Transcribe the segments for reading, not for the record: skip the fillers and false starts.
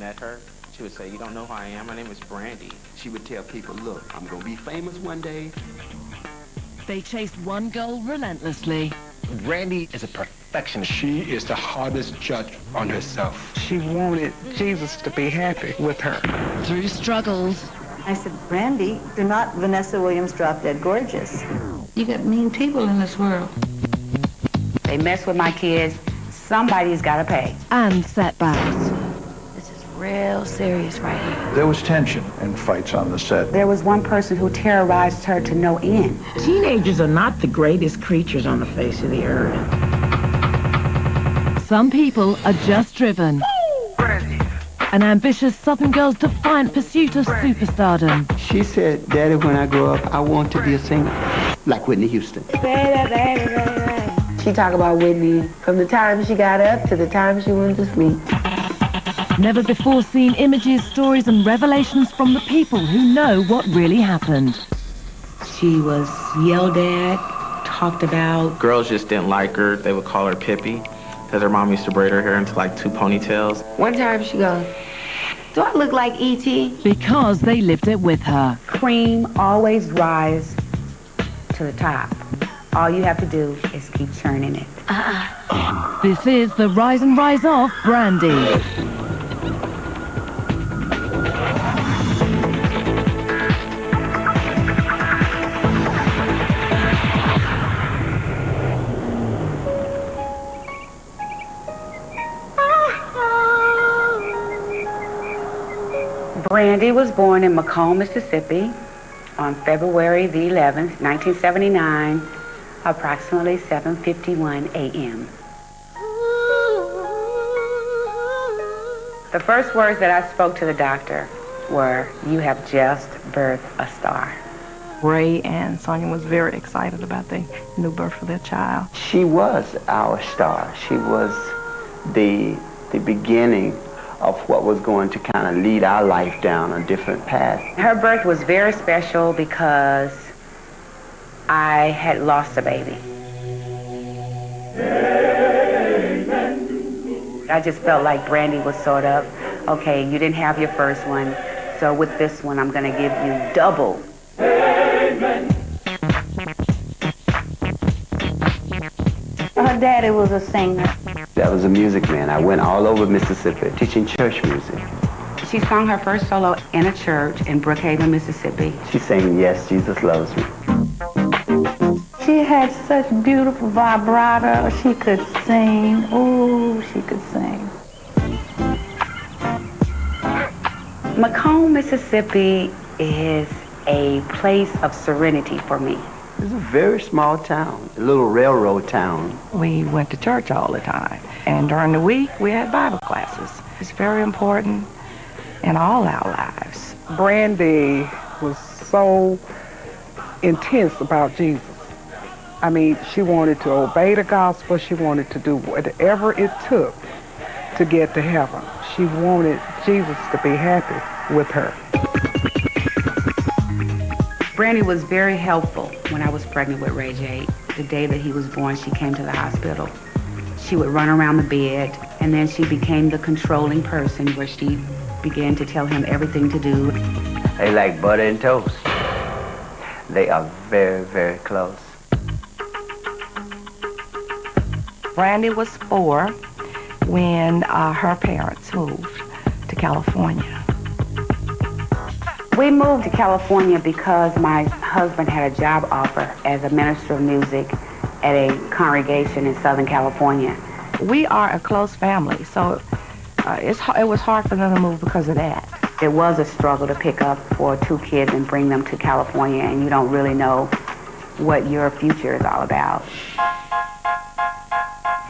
met her, she would say, "You don't know who I am? My name is Brandy." She would tell people, look, I'm going to be famous one day. They chased one goal relentlessly. Brandy is a perfectionist. She is the hardest judge on herself. She wanted Jesus to be happy with her. Through struggles. I said, Brandy, you're not Vanessa Williams Drop Dead Gorgeous. You got mean people in this world. They mess with my kids. Somebody's got to pay. And setbacks. This is real serious right here. There was tension and fights on the set. There was one person who terrorized her to no end. Teenagers are not the greatest creatures on the face of the earth. Some people are just driven. An ambitious Southern girl's defiant pursuit of superstardom. She said, Daddy, when I grow up, I want to be a singer, like Whitney Houston. She talked about Whitney from the time she got up to the time she went to sleep. Never before seen images, stories, and revelations from the people who know what really happened. She was yelled at, talked about. Girls just didn't like her. They would call her Pippi, because her mom used to braid her hair into like 2 ponytails. One time she goes, "Do I look like E.T.?" Because they lived it with her. Cream always rise to the top. All you have to do is keep churning it. This is the rise and rise of Brandy. Brandy was born in Macomb, Mississippi on February the 11th, 1979, approximately 7:51 a.m. The first words that I spoke to the doctor were, "You have just birthed a star." Ray and Sonia was very excited about the new birth of their child. She was our star. She was the beginning of what was going to kind of lead our life down a different path. Her birth was very special because I had lost a baby. Amen. I just felt like Brandy was sort of, okay, you didn't have your first one, so with this one I'm going to give you double. Amen. Her daddy was a singer. That was a music man. I went all over Mississippi teaching church music. She sung her first solo in a church in Brookhaven, Mississippi. She sang, "Yes, Jesus Loves Me." She had such beautiful vibrato. She could sing. Oh, she could sing. Macomb, Mississippi is a place of serenity for me. It's a very small town, a little railroad town. We went to church all the time, and during the week we had Bible classes. It's very important in all our lives. Brandy was so intense about Jesus. I mean, she wanted to obey the gospel. She wanted to do whatever it took to get to heaven. She wanted Jesus to be happy with her. Brandy was very helpful when I was pregnant with Ray J. The day that he was born, she came to the hospital. She would run around the bed, and then she became the controlling person where she began to tell him everything to do. They like butter and toast. They are very, very close. Brandy was 4 when her parents moved to California. We moved to California because my husband had a job offer as a minister of music at a congregation in Southern California. We are a close family, so it was hard for them to move because of that. It was a struggle to pick up 2 kids and bring them to California, and you don't really know what your future is all about.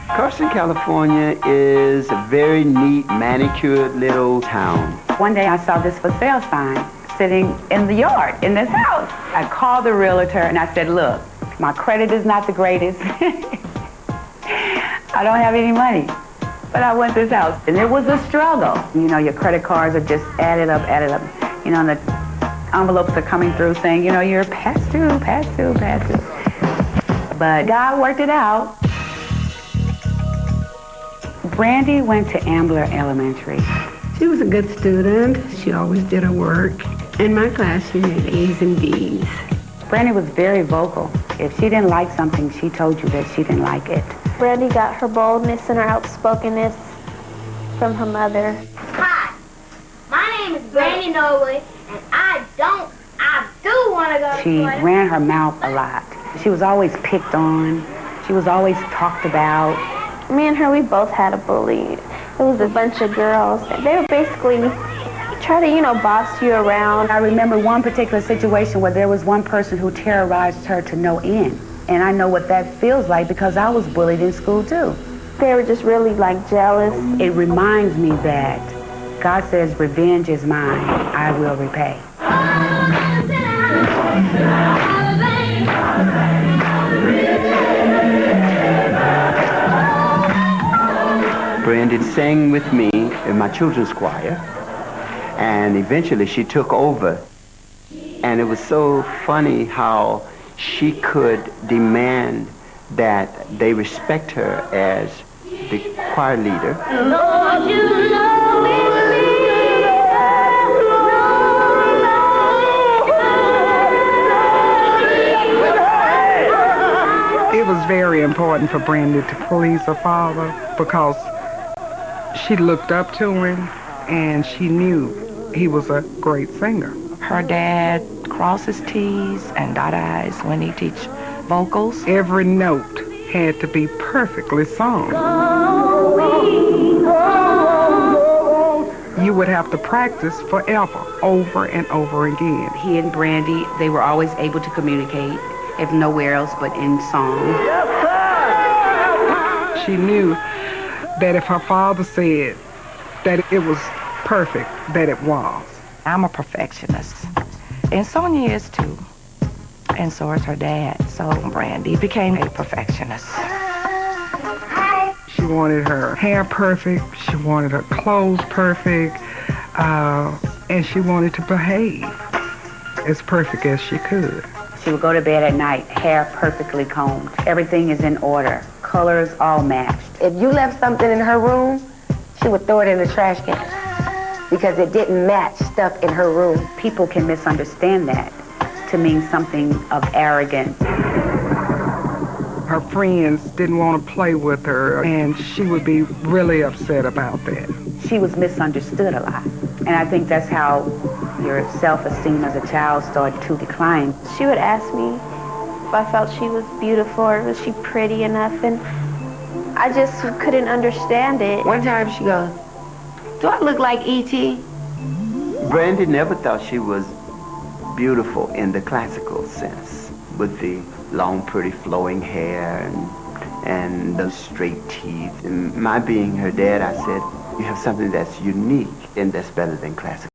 Carson, California is a very neat, manicured little town. One day I saw this for sale sign sitting in the yard in this house. I called the realtor and I said, "Look, my credit is not the greatest. I don't have any money, but I want this house." And it was a struggle. You know, your credit cards are just added up. You know, and the envelopes are coming through saying, you know, you're past due. But God worked it out. Brandy went to Ambler Elementary. She was a good student. She always did her work. In my class, she made A's and B's. Brandy was very vocal. If she didn't like something, she told you that she didn't like it. Brandy got her boldness and her outspokenness from her mother. Hi, my name is Brandy Norwood, and I do want to go to She Florida. ran her mouth a lot. She was always picked on. She was always talked about. Me and her, we both had a bully. It was a bunch of girls. They would basically try to, boss you around. I remember one particular situation where there was one person who terrorized her to no end. And I know what that feels like because I was bullied in school too. They were just really jealous. It reminds me that God says, revenge is mine, I will repay. Brandy sang with me in my children's choir, and eventually she took over. And it was so funny how she could demand that they respect her as the choir leader. Lord, you know it's me. It was very important for Brandy to please her father because she looked up to him and she knew he was a great singer. Her dad crosses T's and dot I's when he teach vocals. Every note had to be perfectly sung. You would have to practice forever, over and over again. He and Brandy, they were always able to communicate, if nowhere else but in song. She knew that if her father said that it was perfect, that it was. I'm a perfectionist, and Sonia is too, and so is her dad. So Brandy became a perfectionist. She wanted her hair perfect, she wanted her clothes perfect, and she wanted to behave as perfect as she could. She would go to bed at night, hair perfectly combed. Everything is in order, colors all matched. If you left something in her room, she would throw it in the trash can because it didn't match stuff in her room. People can misunderstand that to mean something of arrogance. Her friends didn't want to play with her, and she would be really upset about that. She was misunderstood a lot, and I think that's how your self-esteem as a child started to decline. She would ask me if I felt she was beautiful or was she pretty enough, and I just couldn't understand it. One time she goes, "Do I look like E.T.?" Brandy never thought she was beautiful in the classical sense, with the long, pretty, flowing hair and those straight teeth. And my being her dad, I said, you have something that's unique and that's better than classical.